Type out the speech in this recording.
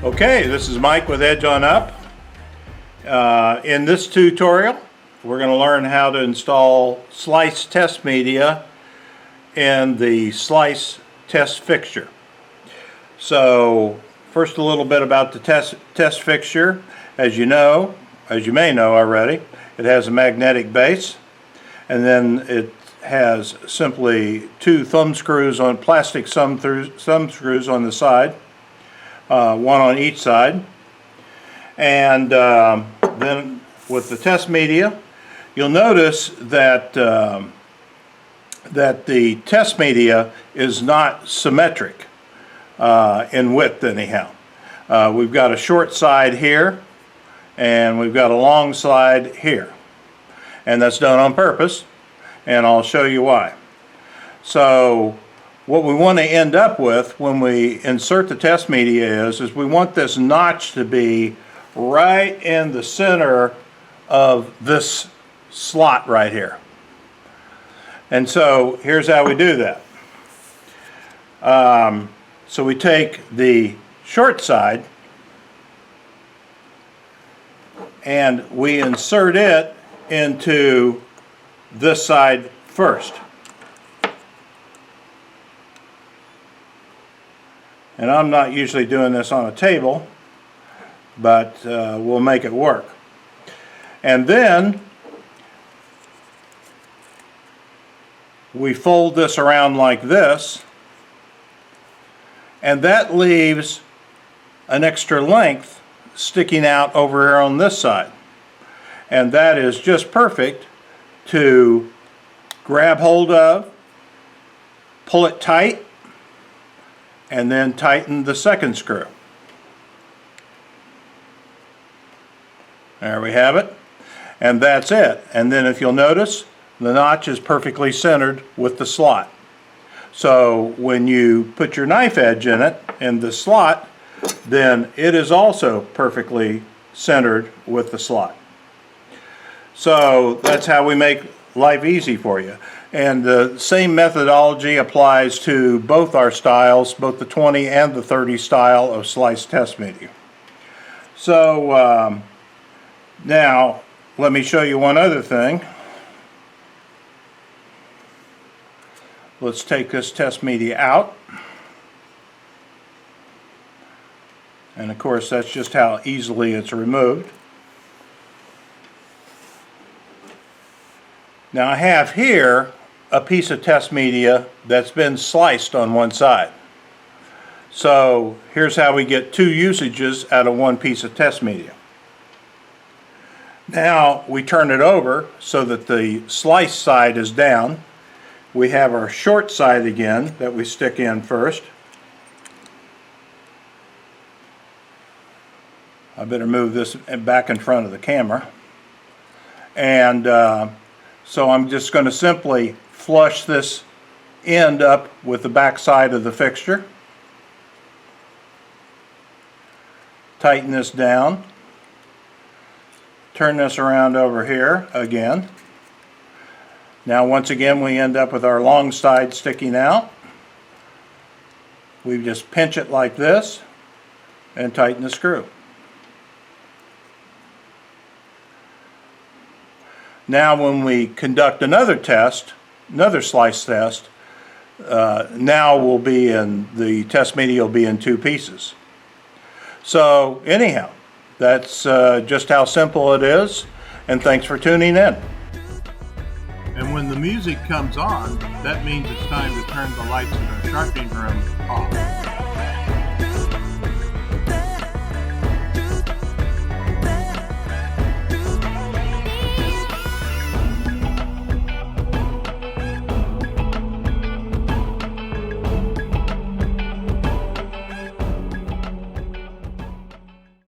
Okay, this is Mike with Edge On Up. In this tutorial, we're going to learn how to install slice test media in the slice test fixture. So, first a little bit about the test fixture. As you may know already, it has a magnetic base, and then it has simply two thumb screws on plastic thumb screws on the side, one on each side. And then with the test media, you'll notice that that the test media is not symmetric in width anyhow. We've got a short side here and we've got a long side here, and that's done on purpose, and I'll show you why. So what we want to end up with when we insert the test media is we want this notch to be right in the center of this slot right here. And so here's how we do that. So we take the short side and we insert it into this side first. And I'm not usually doing this on a table, but we'll make it work. And then we fold this around like this, and that leaves an extra length sticking out over here on this side. And that is just perfect to grab hold of, pull it tight, and then tighten the second screw. There we have it. And that's it. And then if you'll notice, the notch is perfectly centered with the slot. So when you put your knife edge in it, in the slot, then it is also perfectly centered with the slot. So that's how we make life easy for you. And the same methodology applies to both our styles, both the 20 and the 30 style of slice test media. So now let me show you one other thing. Let's take this test media out. And of course, that's just how easily it's removed. Now I have here a piece of test media that's been sliced on one side. So here's how we get two usages out of one piece of test media. Now we turn it over so that the slice side is down. We have our short side again that we stick in first. I better move this back in front of the camera. And so I'm just going to simply flush this end up with the back side of the fixture. Tighten this down. Turn this around over here again. Now once again we end up with our long side sticking out. We just pinch it like this and tighten the screw. Now when we conduct another test, another slice test, now we'll be in, the test media will be in two pieces. So anyhow, that's just how simple it is, and thanks for tuning in. And when the music comes on, that means it's time to turn the lights in our sharpening room off.